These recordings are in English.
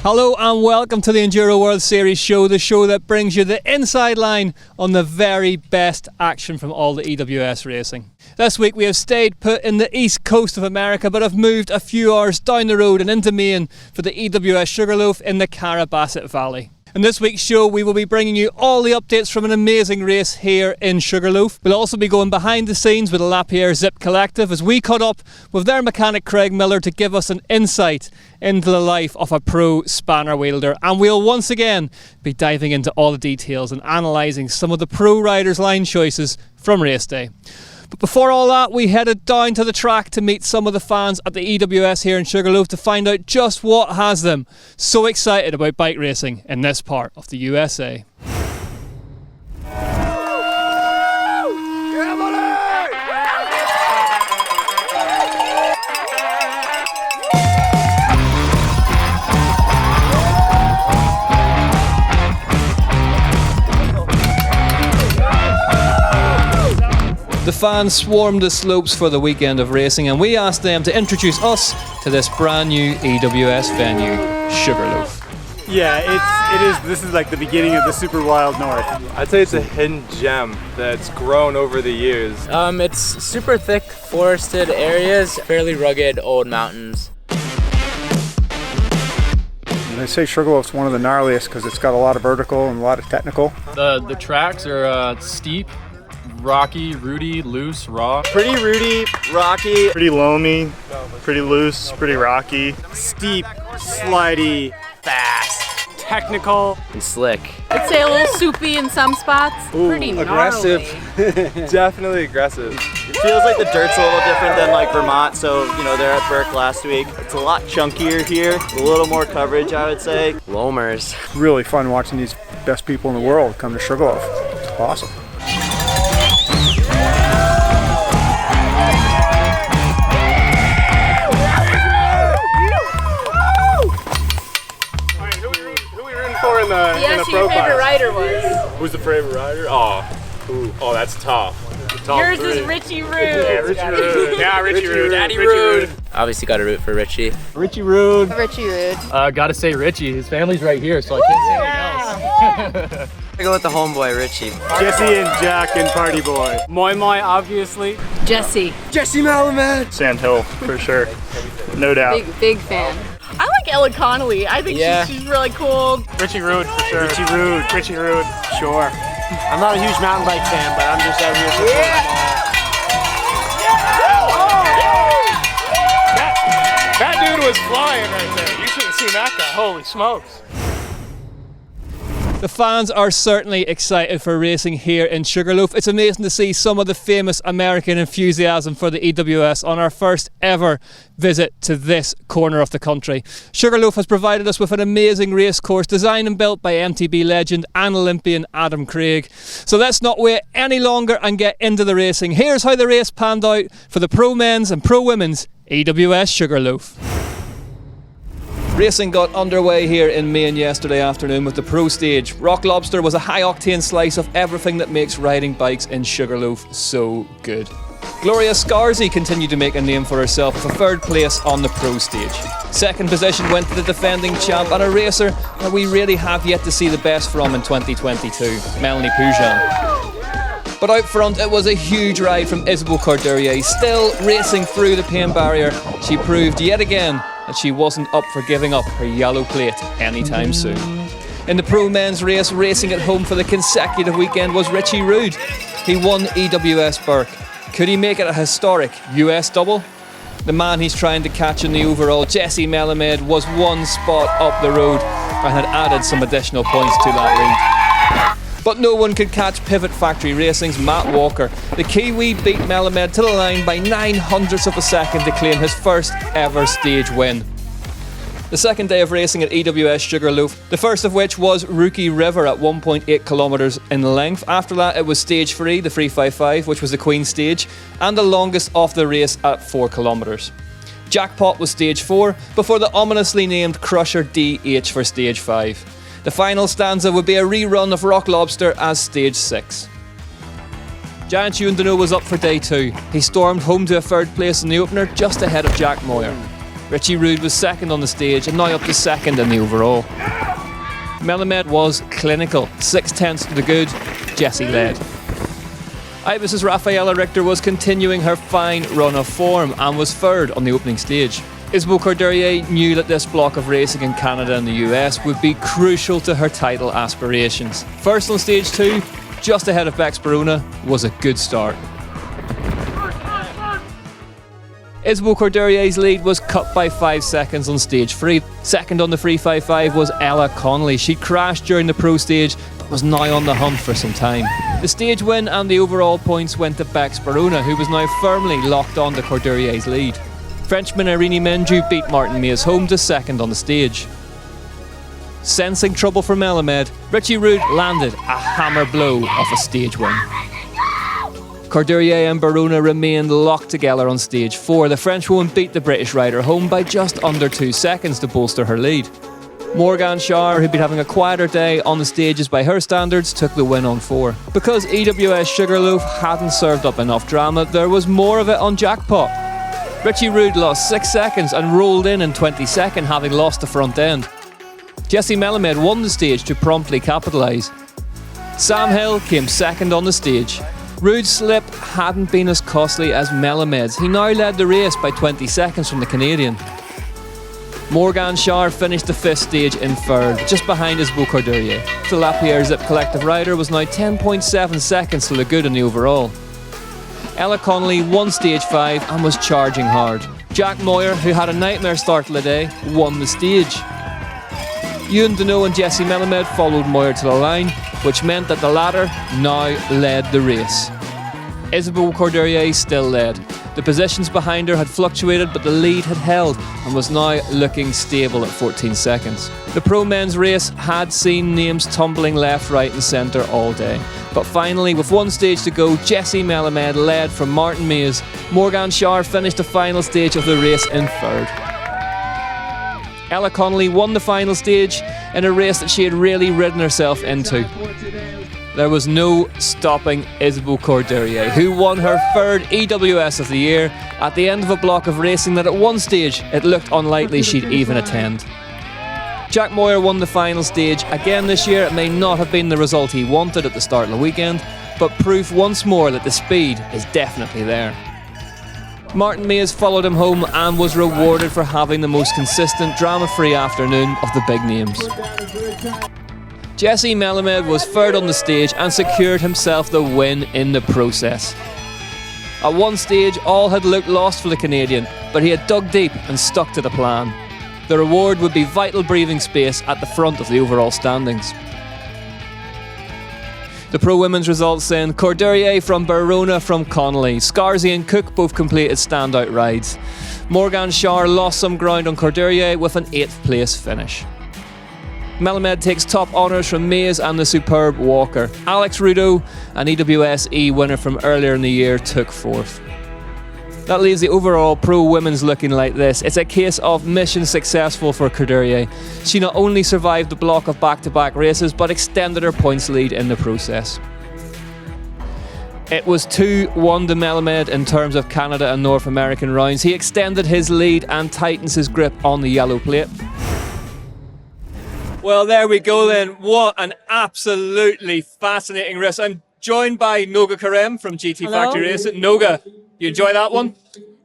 Hello and welcome to the Enduro World Series show, the show that brings you the inside line on the very best action from all the EWS racing. This week we have stayed put in the east coast of America but have moved a few hours down the road and into Maine for the EWS Sugarloaf in the Carrabassett Valley. In this week's show we will be bringing you all the updates from an amazing race here in Sugarloaf. We'll also be going behind the scenes with the Lapierre Zip Collective as we caught up with their mechanic Craig Miller to give us an insight into the life of a pro spanner wielder, and we'll once again be diving into all the details and analysing some of the pro riders' line choices from race day. But before all that, we headed down to the track to meet some of the fans at the EWS here in Sugarloaf to find out just what has them so excited about bike racing in this part of the USA. The fans swarmed the slopes for the weekend of racing, and we asked them to introduce us to this brand new EWS venue, Sugarloaf. Yeah, it is. This is like the beginning of the super wild north. I'd say it's a hidden gem that's grown over the years. It's super thick forested areas, fairly rugged old mountains. They say Sugarloaf's one of the gnarliest because it's got a lot of vertical and a lot of technical. The tracks are steep, rocky, rooty, loose, raw. Pretty rooty, rocky. Pretty loamy, pretty loose, pretty rocky. Steep, slidey, fast, technical, And slick. I'd say a little soupy in some spots. Pretty aggressive. gnarly. Definitely aggressive. It feels like the dirt's a little different than like Vermont, so they're at Burke last week. It's a lot chunkier here, a little more coverage I would say. Loamers. really fun watching these best people in the world come to Sugarloaf. It's awesome. In the Yes, pro your favorite class. rider was. Who's the favorite rider? Oh, that's tough. Yours is Richie Rude. Yeah, Richie Rude. Yeah, Richie Rude. Daddy Richie Rude. Obviously got to root for Richie. Richie Rude. Richie Rude. Gotta say Richie, his family's right here, so I can't say anything else. I go with the homeboy Richie. Jesse and Jack and Party Boy. Moi Moi, obviously. Jesse. Sand Hill, for sure. No doubt. Big fan. I like Ella Connolly. I think Yeah. she's really cool. Richie Rude for sure. Richie Rude. Richie Rude. Sure. I'm not a huge mountain bike fan, but I'm just out here supporting them That dude was flying right there. You should have seen that guy. Holy smokes. The fans are certainly excited for racing here in Sugarloaf. It's amazing to see some of the famous American enthusiasm for the EWS on our first ever visit to this corner of the country. Sugarloaf has provided us with an amazing race course designed and built by MTB legend and Olympian Adam Craig. So let's not wait any longer and get into the racing. Here's how the race panned out for the pro men's and pro women's EWS Sugarloaf. Racing got underway here in Maine yesterday afternoon with the pro stage. Rock Lobster was a high-octane slice of everything that makes riding bikes in Sugarloaf so good. Gloria Scarzy continued to make a name for herself with a third place on the pro stage. Second position went to the defending champ and a racer that we really have yet to see the best from in 2022, Melanie Poujan. But out front it was a huge ride from Isabelle Courdurier. Still racing through the pain barrier, she proved yet again that she wasn't up for giving up her yellow plate anytime soon. In the pro men's race, racing at home for the consecutive weekend was Richie Rude. He won EWS Burke. Could he make it a historic US double? The man he's trying to catch in the overall, Jesse Melamed, was one spot up the road and had added some additional points to that lead. But no one could catch Pivot Factory Racing's Matt Walker. The Kiwi beat Melamed to the line by 900ths of a second to claim his first ever stage win. The second day of racing at EWS Sugarloaf, the first of which was Rookie River at 1.8 kilometres in length. After that it was stage 3, the 355, which was the Queen stage, and the longest of the race at 4 kilometres. Jackpot was stage 4, before the ominously named Crusher DH for stage 5. The final stanza would be a rerun of Rock Lobster as stage 6. Giant Yundano was up for day 2. He stormed home to a third place in the opener, just ahead of Jack Moyer. Richie Rude was second on the stage and now up to second in the overall. Melamed was clinical, 6/10 to the good, Jessie led. Ibis's Rafaela Richter was continuing her fine run of form and was third on the opening stage. Isabelle Courdurier knew that this block of racing in Canada and the US would be crucial to her title aspirations. First on stage 2, just ahead of Bex Barona, was a good start. Isabelle Courdurier's lead was cut by 5 seconds on stage 3. Second on the 355 was Ella Connolly. She crashed during the pro stage, but was now on the hunt for some time. The stage win and the overall points went to Bex Barona, who was now firmly locked on to Courdurier's lead. Frenchman Irene Menju beat Martin Mayes home to second on the stage. Sensing trouble for Melamed, Richie Rude landed a hammer blow off a stage win. Courdurier and Barona remained locked together on stage 4. The Frenchwoman beat the British rider home by just under 2 seconds to bolster her lead. Morgan Schauer, who'd been having a quieter day on the stages by her standards, took the win on 4. Because EWS Sugarloaf hadn't served up enough drama, there was more of it on Jackpot. Richie Rude lost 6 seconds and rolled in 22nd, having lost the front end. Jessie Melamed won the stage to promptly capitalise. Sam Hill came second on the stage. Rude's slip hadn't been as costly as Melamed's. He now led the race by 20 seconds from the Canadian. Morgan Schauer finished the 5th stage in 3rd, just behind Isabelle Courdurier. The Lapierre Zip Collective rider was now 10.7 seconds to the good in the overall. Ella Connolly won stage 5 and was charging hard. Jack Moyer, who had a nightmare start to the day, won the stage. Ewan Deneau and Jessie Melamed followed Moyer to the line, which meant that the latter now led the race. Isabelle Courdurier still led. The positions behind her had fluctuated, but the lead had held and was now looking stable at 14 seconds. The pro men's race had seen names tumbling left, right and centre all day. But finally, with one stage to go, Jessie Melamed led from Martin Mayes. Morgan Schauer finished the final stage of the race in 3rd. Ella Connolly won the final stage in a race that she had really ridden herself into. There was no stopping Isabelle Courdurier, who won her 3rd EWS of the year at the end of a block of racing that at one stage it looked unlikely she'd even attend. Jack Moyer won the final stage again this year. It may not have been the result he wanted at the start of the weekend, but proof once more that the speed is definitely there. Martin Mayes followed him home and was rewarded for having the most consistent, drama-free afternoon of the big names. Jessie Melamed was 3rd on the stage and secured himself the win in the process. At one stage, all had looked lost for the Canadian, but he had dug deep and stuck to the plan. The reward would be vital breathing space at the front of the overall standings. The pro women's results then: Courdurier from Barona from Connolly. Scarzy and Cook both completed standout rides. Morgan Schauer lost some ground on Courdurier with an 8th place finish. Melamed takes top honours from Mayes and the superb Walker. Alex Rudeau, an EWS E winner from earlier in the year, took 4th. That leaves the overall pro women's looking like this. It's a case of mission successful for Courdurier. She not only survived the block of back-to-back races, but extended her points lead in the process. It was 2-1 to Melamed in terms of Canada and North American rounds. He extended his lead and tightens his grip on the yellow plate. Well, there we go then. What an absolutely fascinating race. I'm joined by Noga Karem from GT Factory Racing. Noga, you enjoy that one?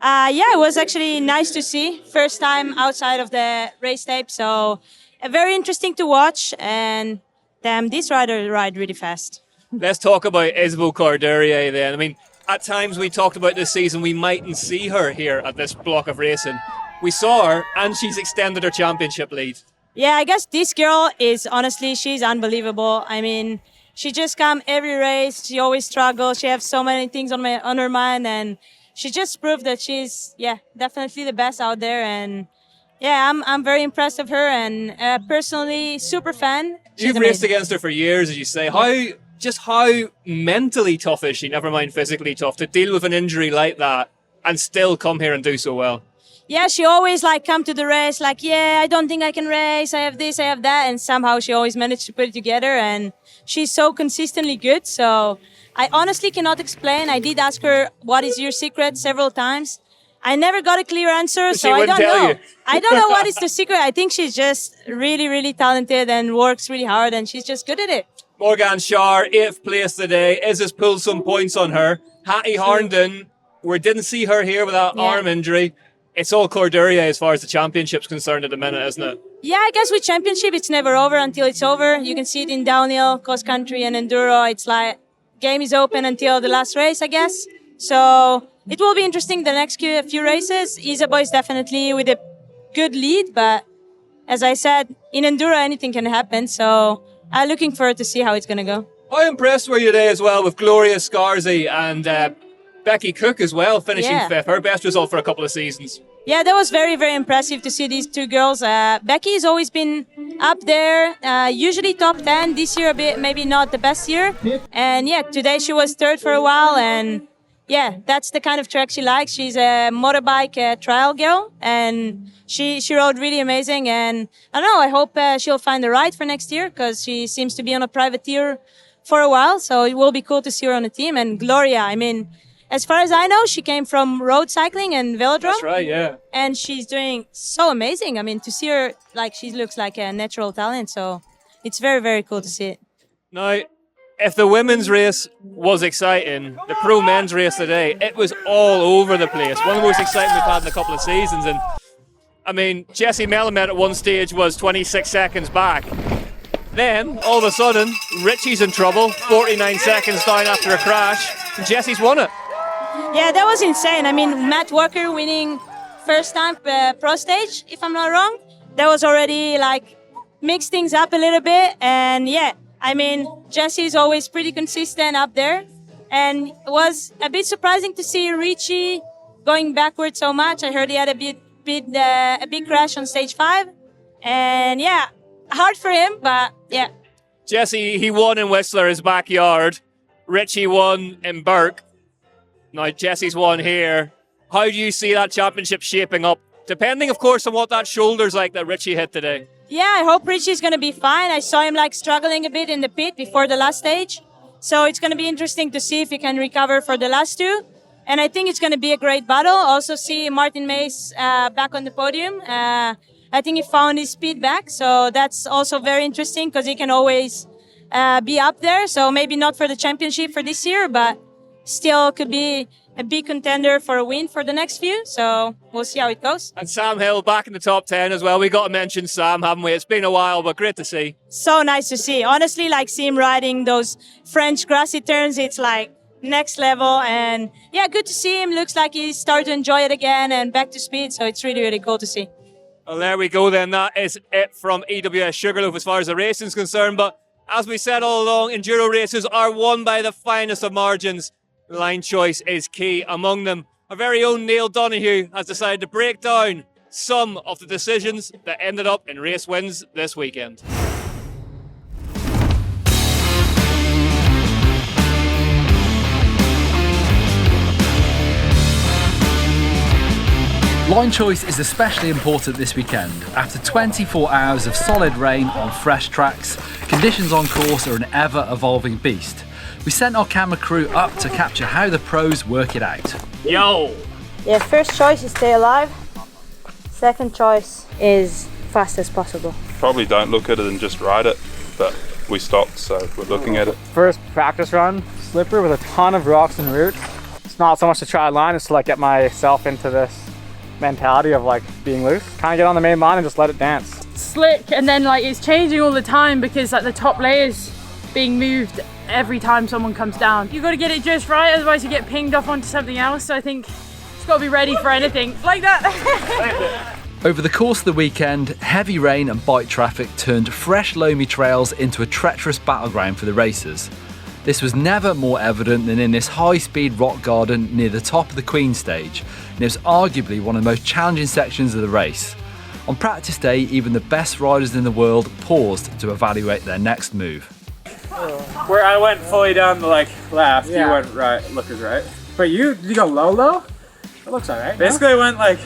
Yeah, it was actually nice to see. First time outside of the race tape, so very interesting to watch. And damn, this rider ride really fast. Let's talk about Isabelle Courdurier then. I mean, at times we talked about this season we mightn't see her here at this block of racing. We saw her and she's extended her championship lead. Yeah, I guess this girl is honestly, she's unbelievable. I mean, she just come every race. She always struggles. She has so many things on her mind, and she just proved that she's definitely the best out there. And yeah, I'm very impressed of her, and personally super fan. You've raced against her for years, as you say. How mentally tough is she? Never mind physically tough, to deal with an injury like that and still come here and do so well. Yeah, she always come to the race I don't think I can race. I have this, I have that, and somehow she always managed to put it together. And she's so consistently good. So I honestly cannot explain. I did ask her, what is your secret several times. I never got a clear answer, so She I wouldn't don't tell know. you. I don't know what is the secret. I think she's just really, really talented and works really hard, and she's just good at it. Morgan Shar, 8th place today. Izzy's pulled some points on her. Hattie Harnden, we didn't see her here with that arm injury. It's all Corderia as far as the championship's concerned at the minute, isn't it? Yeah, I guess with championship, it's never over until it's over. You can see it in downhill, cross country, and enduro. It's like game is open until the last race, I guess. So it will be interesting the next few races. Isabeau is definitely with a good lead, but as I said, in enduro, anything can happen. So I'm looking forward to see how it's going to go. How impressed were you today as well with Gloria Scarzi and Becky Cook as well, finishing 5th. Her best result for a couple of seasons. Yeah, that was very, very impressive to see these two girls. Becky has always been up there, usually top 10. This year, a bit maybe not the best year. And yeah, today she was 3rd for a while. And yeah, that's the kind of track she likes. She's a motorbike trial girl, and she rode really amazing. And I don't know, I hope she'll find the ride for next year, because she seems to be on a privateer for a while. So it will be cool to see her on a team. And Gloria, I mean, as far as I know, she came from road cycling and velodrome. That's right, yeah. And she's doing so amazing. I mean, to see her, like, she looks like a natural talent. So it's very, very cool to see it. Now, if the women's race was exciting, the pro men's race today, it was all over the place. One of the most exciting we've had in a couple of seasons. And I mean, Jessie Melamed at one stage was 26 seconds back. Then, all of a sudden, Richie's in trouble, 49 seconds down after a crash, and Jessie's won it. Yeah, that was insane. I mean, Matt Walker winning first time pro stage, if I'm not wrong. That was already like mixed things up a little bit. And yeah, I mean, Jessie's always pretty consistent up there. And it was a bit surprising to see Richie going backward so much. I heard he had a big crash on stage 5. And yeah, hard for him, but yeah. Jessie, he won in Whistler, his backyard. Richie won in Burke. Now, Jessie's won here. How do you see that championship shaping up? Depending, of course, on what that shoulder's like that Richie hit today. Yeah, I hope Richie's going to be fine. I saw him like struggling a bit in the pit before the last stage. So it's going to be interesting to see if he can recover for the last two. And I think it's going to be a great battle. Also see Martin Mace back on the podium. I think he found his speed back. So that's also very interesting, because he can always be up there. So maybe not for the championship for this year, but still could be a big contender for a win for the next few. So we'll see how it goes. And Sam Hill back in the top 10 as well. We got to mention Sam, haven't we? It's been a while, but great to see. So nice to see. Honestly, like, see him riding those French grassy turns, it's like next level. And yeah, good to see him. Looks like he's started to enjoy it again and back to speed. So it's really, really cool to see. Well, there we go then. That is it from EWS Sugarloaf as far as the racing is concerned. But as we said all along, enduro races are won by the finest of margins. Line choice is key. Among them, our very own Neil Donoghue has decided to break down some of the decisions that ended up in race wins this weekend. Line choice is especially important this weekend. After 24 hours of solid rain on fresh tracks, conditions on course are an ever-evolving beast. We sent our camera crew up to capture how the pros work it out. Yo! Yeah, first choice is stay alive. Second choice is fast as possible. Probably don't look at it and just ride it, but we stopped, so we're looking at it. First practice run, slippery with a ton of rocks and roots. It's not so much to try a line, it's to like get myself into this mentality of like being loose. Kind of get on the main line and just let it dance. Slick, and then like it's changing all the time, because like the top layer's being moved every time someone comes down. You got to get it just right, otherwise you get pinged off onto something else. So I think it's got to be ready for anything like that. Over the course of the weekend, heavy rain and bike traffic turned fresh loamy trails into a treacherous battleground for the racers. This was never more evident than in this high-speed rock garden near the top of the Queen stage, and it was arguably one of the most challenging sections of the race. On practice day, even the best riders in the world paused to evaluate their next move. Where I went fully down the left, you went right, lookers right. But you go low? It looks alright. Basically I went like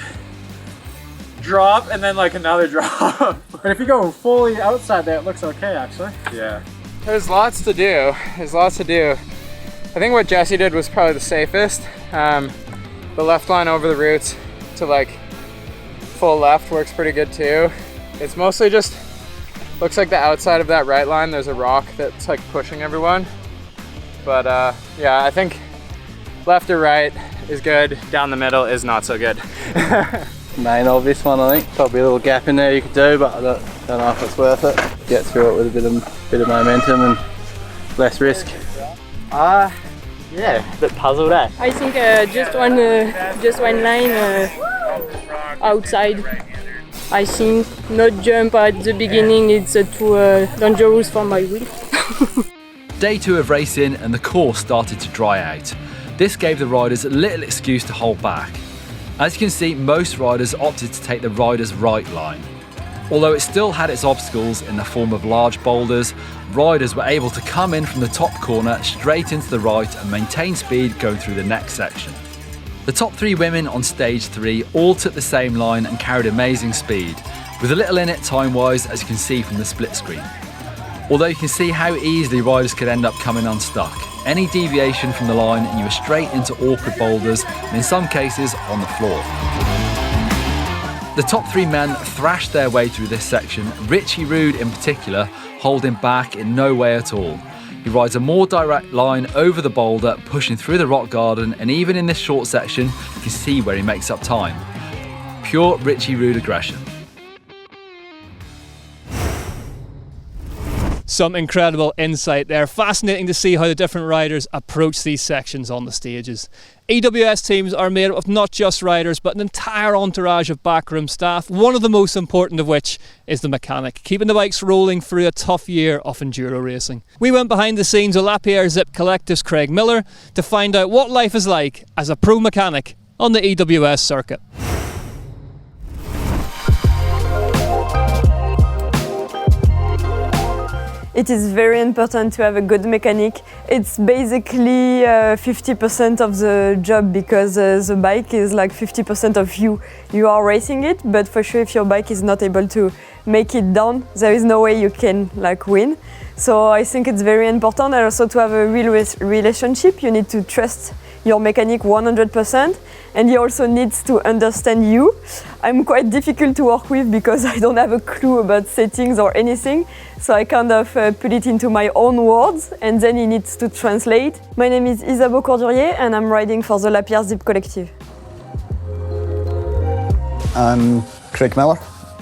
drop and then like another drop. But if you go fully outside there, it looks okay actually. Yeah. There's lots to do. I think what Jessie did was probably the safest. The left line over the roots, to like full left works pretty good too. It's mostly just, looks like the outside of that right line, there's a rock that's like pushing everyone. But yeah, I think left or right is good, down the middle is not so good. Main obvious one, I think. Probably a little gap in there you could do, but I don't know if it's worth it. Get through it with a bit of momentum and less risk. Yeah, a bit puzzled, eh? I think just one line outside. I think not jump at the beginning, it's too dangerous for my wheel. Day 2 of racing and the course started to dry out. This gave the riders a little excuse to hold back. As you can see, most riders opted to take the rider's right line. Although it still had its obstacles in the form of large boulders, riders were able to come in from the top corner straight into the right and maintain speed going through the next section. The top 3 women on stage 3 all took the same line and carried amazing speed, with a little in it time-wise, as you can see from the split screen. Although you can see how easily riders could end up coming unstuck. Any deviation from the line and you were straight into awkward boulders, and in some cases on the floor. The top 3 men thrashed their way through this section, Richie Rude in particular holding back in no way at all. He rides a more direct line over the boulder, pushing through the rock garden, and even in this short section you can see where he makes up time. Pure Richie Rude aggression. Some incredible insight there. Fascinating to see how the different riders approach these sections on the stages. EWS teams are made up of not just riders but an entire entourage of backroom staff, one of the most important of which is the mechanic, keeping the bikes rolling through a tough year of enduro racing. We went behind the scenes with Lapierre Zip Collective's Craig Miller to find out what life is like as a pro mechanic on the EWS circuit. It is very important to have a good mechanic. It's basically 50% of the job because the bike is like 50% of you. You are racing it, but for sure if your bike is not able to make it down, there is no way you can like win. So I think it's very important, and also to have a real relationship. You need to trust your mechanic 100%, and he also needs to understand you. I'm quite difficult to work with because I don't have a clue about settings or anything, so I kind of put it into my own words, and then he needs to translate. My name is Isabeau Courdurier, and I'm riding for the Lapierre Zip Collective. I'm Craig Miller.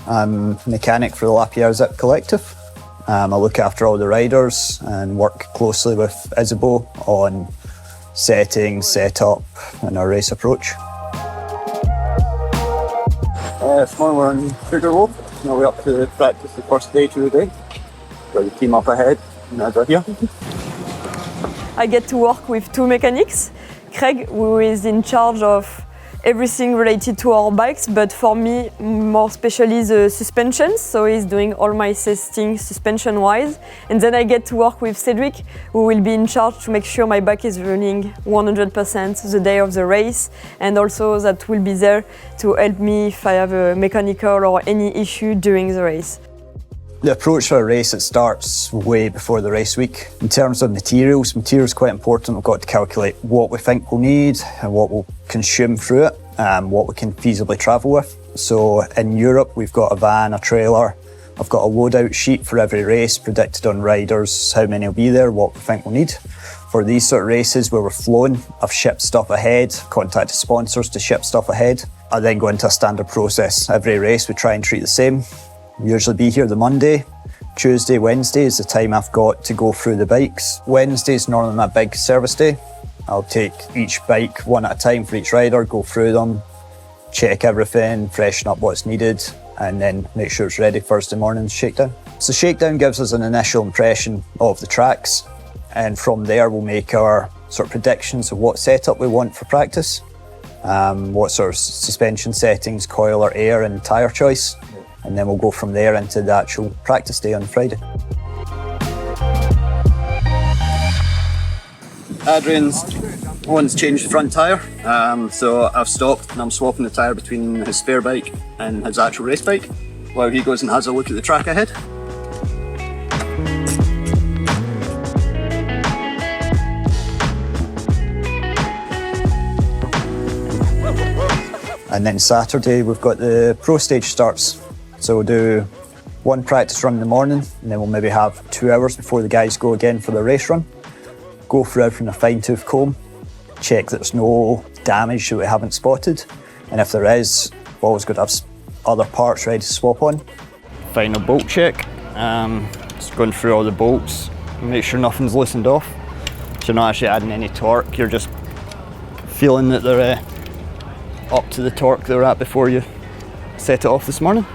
I'm mechanic for the Lapierre Zip Collective. I look after all the riders and work closely with Isabeau on settings, setup and our race approach. This morning we're on Sugarloaf. Now we're up to practice the first stage of the day. Got the team up ahead and over here. I get to work with 2 mechanics. Craig, who is in charge of everything related to our bikes, but for me, more especially the suspensions. So he's doing all my testing suspension-wise. And then I get to work with Cedric, who will be in charge to make sure my bike is running 100% the day of the race, and also that will be there to help me if I have a mechanical or any issue during the race. The approach for a race, it starts way before the race week. In terms of materials is quite important. We've got to calculate what we think we'll need and what we'll consume through it, and what we can feasibly travel with. So in Europe, we've got a van, a trailer. I've got a loadout sheet for every race, predicted on riders, how many will be there, what we think we'll need. For these sort of races where we're flown, I've shipped stuff ahead, contacted sponsors to ship stuff ahead. I then go into a standard process. Every race we try and treat the same. Usually be here the Monday. Tuesday, Wednesday is the time I've got to go through the bikes. Wednesday is normally my big service day. I'll take each bike one at a time for each rider, go through them, check everything, freshen up what's needed, and then make sure it's ready Thursday morning's shakedown. So shakedown gives us an initial impression of the tracks, and from there we'll make our sort of predictions of what setup we want for practice, what sort of suspension settings, coil or air and tyre choice. And then we'll go from there into the actual practice day on Friday. Adrian's one's changed the front tyre, so I've stopped and I'm swapping the tyre between his spare bike and his actual race bike while he goes and has a look at the track ahead. And then Saturday we've got the pro stage starts. So we'll do one practice run in the morning, and then we'll maybe have 2 hours before the guys go again for the race run. Go through everything with a fine-tooth comb, check that there's no damage that we haven't spotted, and if there is, we've always got to have other parts ready to swap on. Final bolt check, just going through all the bolts, make sure nothing's loosened off. So you're not actually adding any torque, you're just feeling that they're up to the torque they were at before you set it off this morning.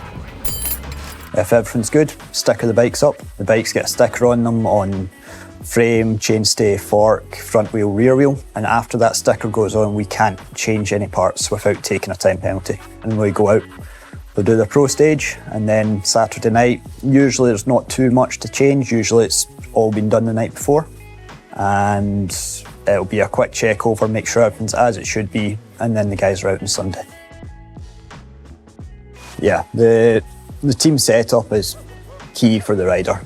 If everything's good, sticker the bikes up. The bikes get a sticker on them on frame, chainstay, fork, front wheel, rear wheel, and after that sticker goes on, we can't change any parts without taking a time penalty. And when we go out, we'll do the pro stage, and then Saturday night, usually there's not too much to change, usually it's all been done the night before, and it'll be a quick check over, make sure everything's as it should be, and then the guys are out on Sunday. Yeah, the team setup is key for the rider.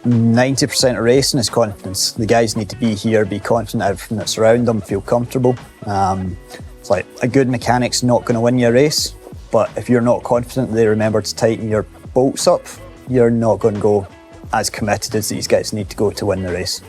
90% of racing is confidence. The guys need to be here, be confident in everything that's around them, feel comfortable. It's like a good mechanic's not going to win you a race, but if you're not confident they remember to tighten your bolts up, you're not going to go as committed as these guys need to go to win the race.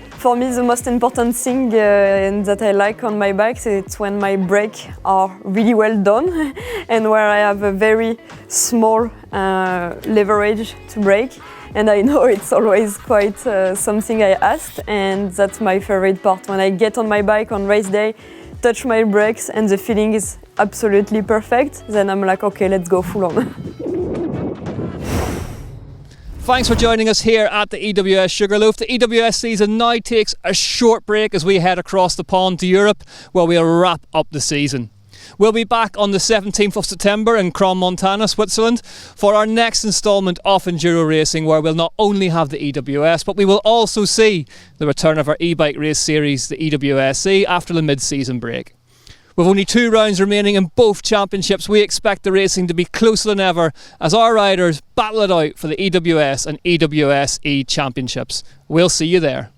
For me, the most important thing that I like on my bikes is when my brakes are really well done and where I have a very small leverage to brake. And I know it's always quite something I asked, and that's my favorite part. When I get on my bike on race day, touch my brakes and the feeling is absolutely perfect, then I'm like, okay, let's go full on. Thanks for joining us here at the EWS Sugarloaf. The EWS season now takes a short break as we head across the pond to Europe, where we'll wrap up the season. We'll be back on the 17th of September in Crans-Montana, Switzerland, for our next instalment of Enduro racing, where we'll not only have the EWS, but we will also see the return of our e-bike race series, the EWSC, after the mid-season break. With only 2 rounds remaining in both championships, we expect the racing to be closer than ever as our riders battle it out for the EWS and EWSE championships. We'll see you there.